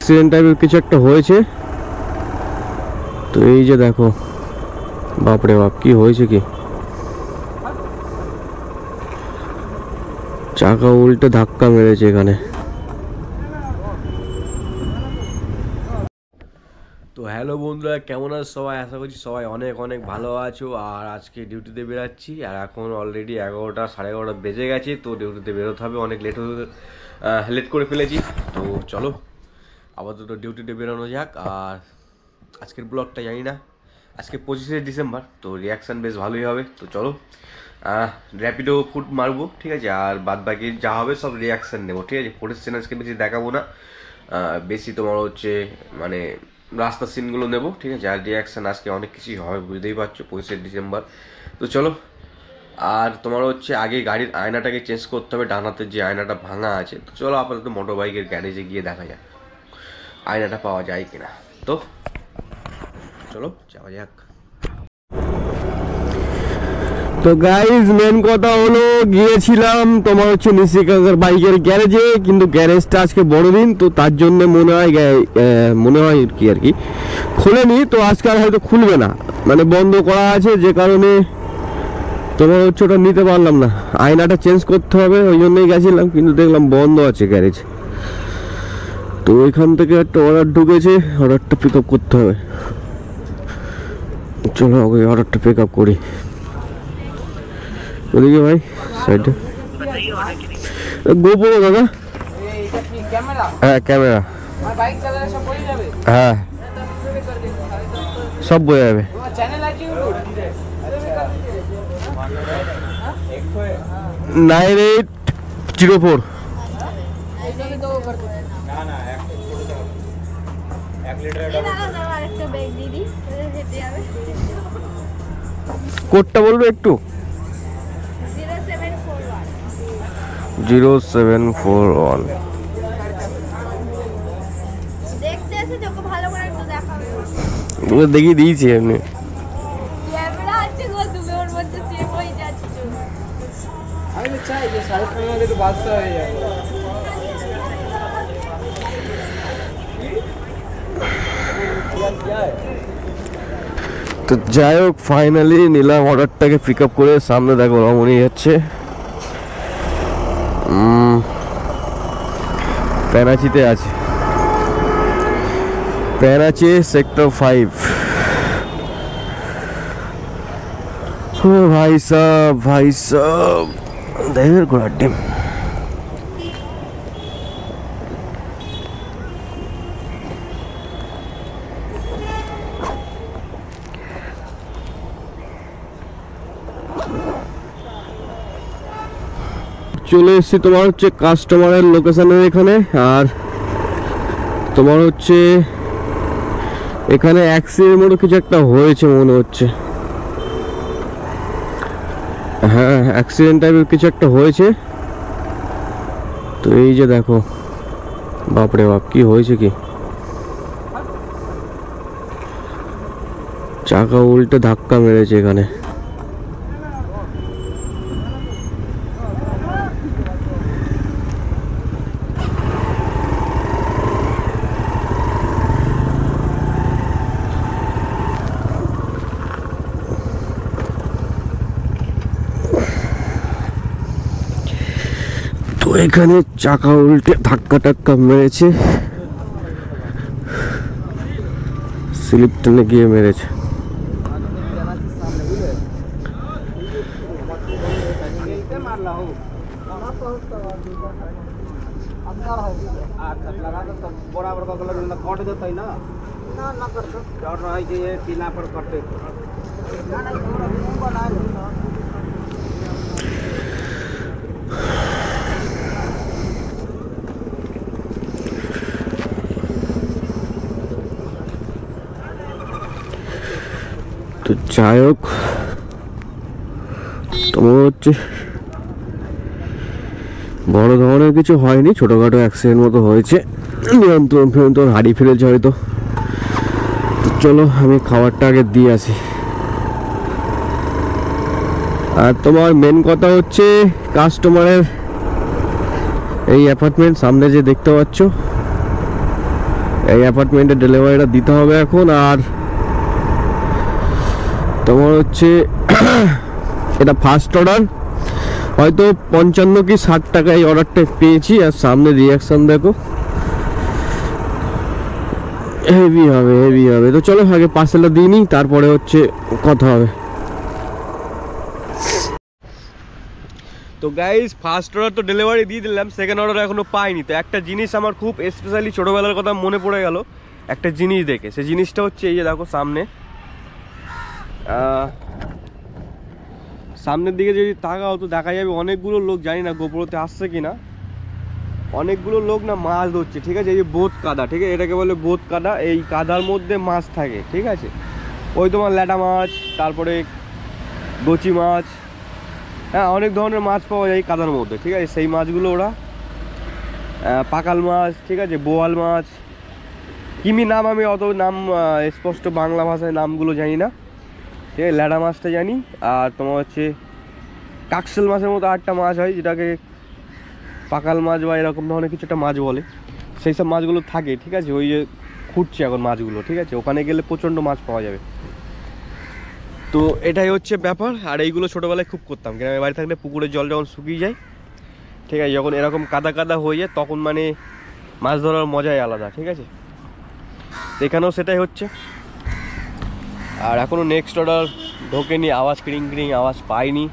Accident টাইপের কিছু একটা হয়েছে। তো এই যে দেখো, বাপরে বাপ, কি হয়েছে কি, চাকা উল্টে ধাক্কা মেরেছে এখানে। তো হ্যালো বন্ধুরা, কেমন আছো সবাই? আশা করছি সবাই অনেক অনেক ভালো আছো। আর আজকে ডিউটিতে বেরাচ্ছি, আর এখন অলরেডি 11টা 11:30 বেজে গেছে। তো ডিউটিতে বেরোতে হবে, অনেক লেট করে ফেলেছি। তো চলো আপাতত ডিউটিতে বেরোনো যাক। আর আজকের ব্লগটা জানি না, আজকে 25শে ডিসেম্বর, তো রিয়াকশান বেশ ভালোই হবে। তো চলো র্যাপিডো ফুড মারবো, ঠিক আছে, আর বাদ বাকি যা হবে সব রিয়াকশান নেবো, ঠিক আছে। ফোটেজ সিন আজকে বেশি দেখাবো না, বেশি তোমার হচ্ছে মানে রাস্তার সিনগুলো নেবো, ঠিক আছে। আর রিয়াকশান আজকে অনেক কিছুই হবে, বুঝতেই পারছো, 25শে ডিসেম্বর। তো চলো, আর তোমার হচ্ছে আগে গাড়ির আয়নাটাকে চেঞ্জ করতে হবে, ডান হাতের যে আয়নাটা ভাঙা আছে। তো চলো আপাতত মোটর বাইকের গ্যারেজে গিয়ে দেখা যাক আয়নাটা পাওয়া যায় কিনা। তো চলো যাওয়া যাক। তো গাইজ, মেন কথা হলো, গিয়েছিলাম তোমার হচ্ছে নিশিকাকার বাইকের গ্যারেজে, কিন্তু গ্যারেজটা আজকে বড়দিন, তো তার জন্য মনে হয় আর কি খোলেনি। তো আজকে আর হয়তো খুলবে না, মানে বন্ধ করা আছে, যে কারণে তোমার হচ্ছে ওটা নিতে পারলাম না। আয়নাটা চেঞ্জ করতে হবে, ওই জন্যই গেছিলাম, কিন্তু দেখলাম বন্ধ আছে গ্যারেজ। তো ওইখান থেকে একটা অর্ডার ঢুকেছে, অর্ডারটা পিক আপ করতে হবে। চলো ওই অর্ডারটা পিক আপ করি। ওদিকে ভাই সাইডে গোপ্রো দাদা। হ্যাঁ ক্যামেরা, হ্যাঁ সব বোঝা যাবে। 9804। কোডটা বলবে একটু। 0741। দেখিয়ে দিয়েছি এমনি। তো যাই হোক, ফাইনালি নিলাম অর্ডারটাকে পিক আপ করে। সামনে দেখো রমণী যাচ্ছে, প্যানাচিতে আছে, প্যানাচি সেক্টর 5। ভাই সাহ দেখের ঘোড়ার ডিম। চলে এসেছি তোমার হচ্ছে কাস্টমারের লোকেশনের এখানে। আর তোমার হচ্ছে এখানে অ্যাক্সিডেন্ট মতো কিছু একটা হয়েছে মনে হচ্ছে। হ্যাঁ, অ্যাক্সিডেন্ট টাইপের কিছু একটা হয়েছে। তো এই যে দেখো, বাপরে বাপ, কি হয়েছে কি, চাকা উল্টে ধাক্কা মেরেছে এখানে। তো এখানে চাকা উল্টে ধাক্কা টাক্কা মেরেছে, স্লিপ টেনে গিয়ে মেরেছে। তো যাই হোক, তোমার হচ্ছে বড় ধরনের কিছু হয়নি, ছোটখাটো অ্যাক্সিডেন্ট মতো হয়েছে, নিয়ন্ত্রণ হারিয়ে ফেলেছে হয়তো। তো চলো আমি খাবারটা আগে দিয়ে আসি। আর তোমার মেন কথা হচ্ছে কাস্টমারের এই অ্যাপার্টমেন্ট সামনে যে দেখতে পাচ্ছ, এই অ্যাপার্টমেন্টের ডেলিভারিটা দিতে হবে এখন। আর তোমার হচ্ছে এটা ফার্স্ট অর্ডার, হয়তো 55 কি 60 টাকায় অর্ডারটা পেয়েছি। আর সামনে রিয়াকশন দেখো, হেভি হবে হেভি হবে। তো চলো আগে পার্সেলটা দিয়ে নিই, তারপরে হচ্ছে কথা হবে। তো গাইস ফার্স্ট অর্ডার তো ডেলিভারি দিয়ে দিলাম, সেকেন্ড অর্ডার এখনো পাইনি। তো একটা জিনিস আমার খুব স্পেশালি ছোটোবেলার কথা মনে পড়ে গেল একটা জিনিস দেখে। সেই জিনিসটা হচ্ছে এই যে দেখো সামনে, সামনের দিকে যদি তাকাও তো দেখা যাবে অনেকগুলো লোক, জানি না গোপুরতে আসছে কিনা, অনেকগুলো লোক না মাছ ধরছে। ঠিক আছে, এই যে বোত কাদা, ঠিক আছে, এটাকে বলে বোত কাদা। এই কাদার মধ্যে মাছ থাকে, ঠিক আছে, ওই তোমার ল্যাটা মাছ, তারপরে গচি মাছ, হ্যাঁ অনেক ধরনের মাছ পাওয়া যায় কাদার মধ্যে। ঠিক আছে, সেই মাছগুলো ওরা, পাকাল মাছ, ঠিক আছে, বোয়াল মাছ, কিমি নাম, আমি অত নাম স্পষ্ট বাংলা ভাষায় নামগুলো জানি না। ঠিক আছে, ল্যাটা মাছটা জানি। আর তোমার হচ্ছে কাকসেল মাছের মতো আরেকটা মাছ হয়, যেটাকে পাকাল মাছ বা এরকম ধরনের কিছু একটা মাছ বলে, সেই সব মাছগুলো থাকে। ঠিক আছে, ওই যে খুঁজছে এখন মাছগুলো। ঠিক আছে, ওখানে গেলে প্রচণ্ড মাছ পাওয়া যাবে। তো এটাই হচ্ছে ব্যাপার। আর এইগুলো ছোটোবেলায় খুব করতাম, গ্রামের বাড়ি থাকলে পুকুরের জল যখন শুকিয়ে যায়, ঠিক আছে, যখন এরকম কাদা কাদা হয়ে যায়, তখন মানে মাছ ধরার মজাই আলাদা। ঠিক আছে, এখানেও সেটাই হচ্ছে। আর এখনও নেক্সট অর্ডার ঢোকেনি, আওয়াজ ক্রিং ক্রিং আওয়াজ পাইনি।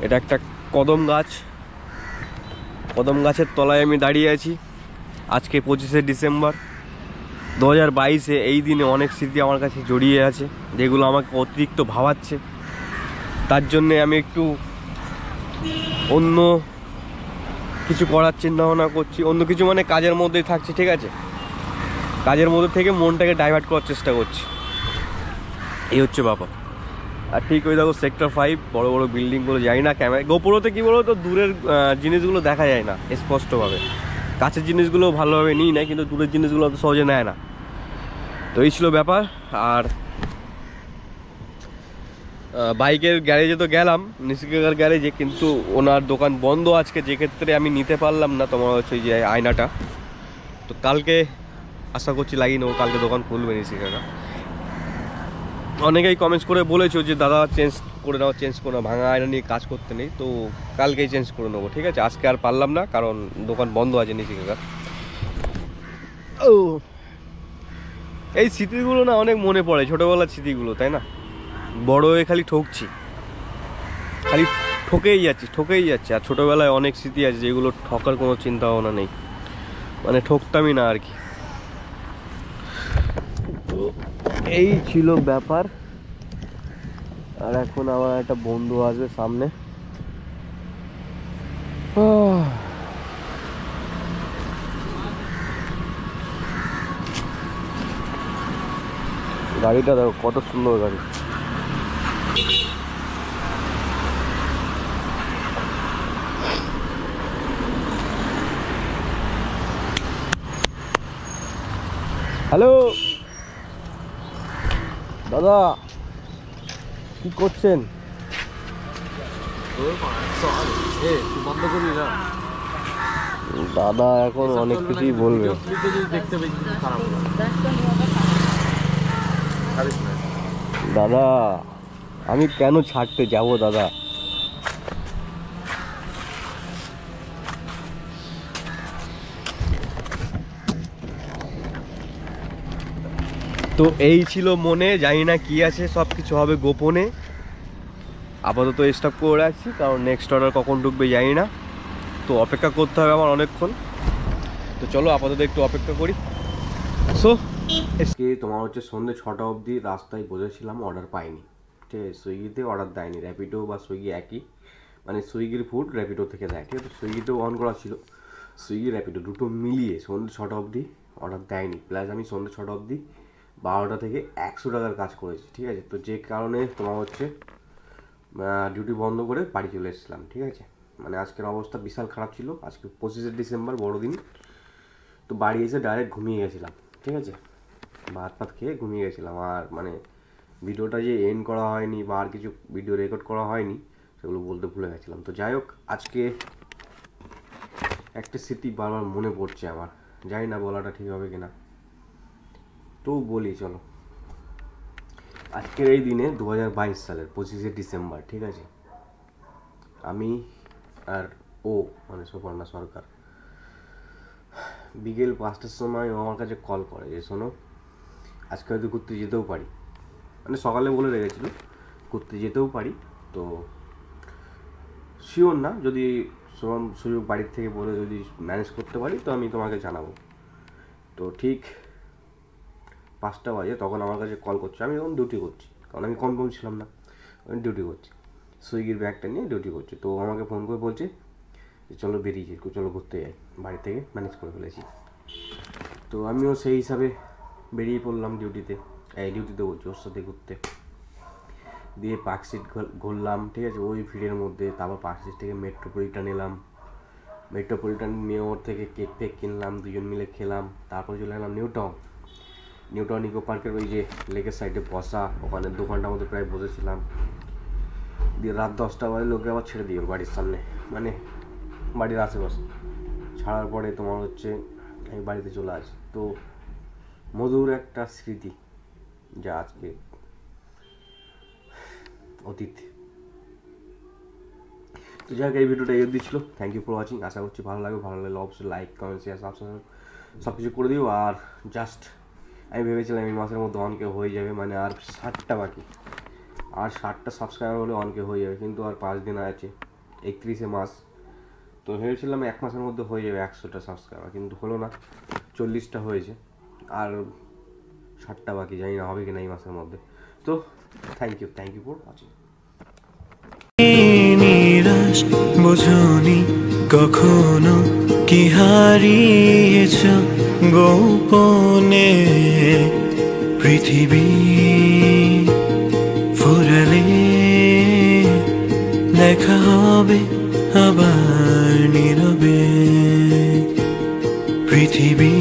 এটা একটা কদম গাছ, কদম গাছের তলায় আমি দাঁড়িয়ে আছি। আজকে 25শে ডিসেম্বর 2022-এ। এই দিনে অনেক স্মৃতি আমার কাছে জড়িয়ে আছে, যেগুলো আমাকে অতিরিক্ত ভাবাচ্ছে। তার জন্যে আমি একটু অন্য কিছু করার চিন্তা ভাবনা করছি। অন্য কিছু মানে কাজের মধ্যেই থাকছি। ঠিক আছে, কাজের মধ্যে থেকে মনটাকে ডাইভার্ট করার চেষ্টা করছি, এই হচ্ছে ব্যাপার। আর ঠিক ওই দেখো সেক্টর 5, বড় বড় বিল্ডিংগুলো, যাই না ক্যামেরা গোপুরতে কী বলো তো, দূরের জিনিসগুলো দেখা যায় না স্পষ্টভাবে। কাছের জিনিসগুলো ভালোভাবে নিই না, কিন্তু দূরের জিনিসগুলো অত সহজে নেয় না। তো এই ছিল ব্যাপার। আর বাইকের গ্যারেজে তো গেলাম, নিশিকার গ্যারেজে, কিন্তু ওনার দোকান বন্ধ আজকে, যে ক্ষেত্রে আমি নিতে পারলাম না তোমার হচ্ছে ওই যে আয়নাটা। তো কালকে আশা করছি লাগিয়ে নেবো, কালকে দোকান খুলবে নিশিকাকা। অনেকেই কমেন্টস করে বলেছো যে দাদা চেঞ্জ করে নাও, চেঞ্জ করে নাও, ভাঙা আয়না নিয়ে কাজ করতে নেই। তো কালকেই চেঞ্জ করে নেবো। ঠিক আছে, আজকে আর পারলাম না, কারণ দোকান বন্ধ আছে নিশিকাকা। ও এই স্মৃতিগুলো না অনেক মনে পড়ে, ছোটোবেলার স্মৃতিগুলো, তাই না? বড় হয়ে খালি ঠকছি, খালি ঠকেই যাচ্ছি। আর ছোটোবেলায় অনেক স্মৃতি আছে যেগুলো ঠকার কোনো চিন্তা ভাবনা নেই, মানে ঠকতামই না আর কি। তো এই ছিল ব্যাপার। আর এখন আমার একটা বন্ধু আসবে সামনে। গাড়িটা দেখো কত সুন্দর গাড়ি। হ্যালো দাদা, কি করছেন? দাদা এখন অনেক কিছুই বলবে। দাদা আমি কেন ছাড়তে যাব দাদা? তো এই ছিল মনে, জানি না কি আছে, সব কিছু হবে গোপনে। আপাতত স্টপ করে রাখছি, কারণ নেক্সট অর্ডার কখন ঢুকবে জানি না। তো অপেক্ষা করতে হবে আমার অনেকক্ষণ। তো চলো আপাতত একটু অপেক্ষা করি। সো তোমার হচ্ছে সন্ধ্যে 6টা অবধি রাস্তায় বসেছিলাম, অর্ডার পাইনি। ঠিক আছে, সুইগিতে অর্ডার দেয়নি, র্যাপিডো বা সুইগি একই, মানে সুইগির ফুড র্যাপিডো থেকে দেয়। ঠিক আছে, সুইগিতেও অন করা ছিল, সুইগি র্যাপিডো দুটো মিলিয়ে সন্ধ্যে 6টা অবধি অর্ডার দেয়নি। প্লাস আমি সন্ধ্যে 6টা অবধি 12টা থেকে 100 টাকার কাজ করেছি। ঠিক আছে, তো যে কারণে তোমার হচ্ছে ডিউটি বন্ধ করে বাড়ি চলে এসেছিলাম। ঠিক আছে, মানে আজকের অবস্থা বিশাল খারাপ ছিল। আজকে 25শে ডিসেম্বর, বড়দিন। তো বাড়ি এসে ডাইরেক্ট ঘুমিয়ে গেছিলাম। ঠিক আছে, ভাত ফাত খেয়ে ঘুমিয়ে গেছিলাম। আর মানে ভিডিওটা যে এন্ড করা হয়নি বা আর কিছু ভিডিও রেকর্ড করা হয়নি, সেগুলো বলতে ভুলে গেছিলাম। তো যাই হোক, আজকে একটা স্মৃতি বারবার মনে পড়ছে আমার, জানি না বলাটা ঠিক হবে কিনা। তো বলি চলো, আজকের এই দিনে 2022 সালের 25শে ডিসেম্বর, ঠিক আছে, আমি আর ও মানে সুপর্ণা সরকার বিকেল 5টার সময় ও আমার কাছে কল করে যে শোনো আজকে হয়তো ঘুরতে যেতেও পারি, মানে সকালে বলে রেখেছিল ঘুরতে যেতেও পারি, তো শিওর না, যদি সুযোগ বাড়ির থেকে বলে যদি ম্যানেজ করতে পারি তো আমি তোমাকে জানাবো। তো ঠিক 5টা বাজে তখন আমার কাছে কল করছে, আমি তখন ডিউটি করছি, কারণ আমি কনফার্ম ছিলাম না, আমি ডিউটি করছি, সুইগির ব্যাগটা নিয়ে ডিউটি করছি। তো আমাকে ফোন করে বলছে যে চলো বেরিয়েছি, চলো ঘুরতে যাই, বাড়ি থেকে ম্যানেজ করে ফেলেছি। তো আমিও সেই হিসাবে বেরিয়ে পড়লাম ডিউটিতে বলছি ওর সাথে ঘুরতে। দিয়ে পার্কস্ট্রিট ঘুরলাম, ঠিক আছে, ওই ভিড়ের মধ্যে। তারপর পার্কস্ট্রিট থেকে মেট্রোপলিটন এলাম, মেট্রোপলিটন নিয়ে ওর থেকে কেক ফেক কিনলাম, দুজন মিলে খেলাম। তারপর চলে গেলাম নিউটাউন ইকো পার্কের ওই যে লেকের সাইডে বসা, ওখানে দোকানটার মধ্যে প্রায় বসেছিলাম। দিয়ে রাত 10টা বাজে লোকে আবার ছেড়ে দিই ওর বাড়ির সামনে, মানে বাড়ির আশেপাশে ছাড়ার পরে তোমার হচ্ছে আমি বাড়িতে চলে আসি। তো মধুর একটা স্মৃতি যা আজকে অতীত। তো যাই হোক, এই ভিডিওটা এই অবধি ছিল। Thank you for watching. আশা করছি ভালো লাগবে অবশ্যই লাইক কমেন্ট শেয়ার সাবস্ক্রাইব সব কিছু করে দিও। আর জাস্ট আমি ভেবেছিলাম এই মাসের মধ্যে অনকে হয়ে যাবে, মানে আর 60টা বাকি, আর 60টা সাবস্ক্রাইবার হলে অনকে হয়ে যাবে, কিন্তু আর 5 দিন আছে, 31শে মাস। তো ভেবেছিলাম 1 মাসের মধ্যে হয়ে যাবে 100টা সাবস্ক্রাইবার, কিন্তু হলো না, 40টা হয়েছে, আর 60টা বাকি, জানি না হবে কিনা এই মাসের মধ্যে। তো থ্যাংক ইউ ফর ওয়াচিং। নিরাশ বোঝনি কখনো কি হারিয়েছ গোপনে, পৃথিবী ফুরালে দেখা হবে আবার নীরবে, পৃথিবী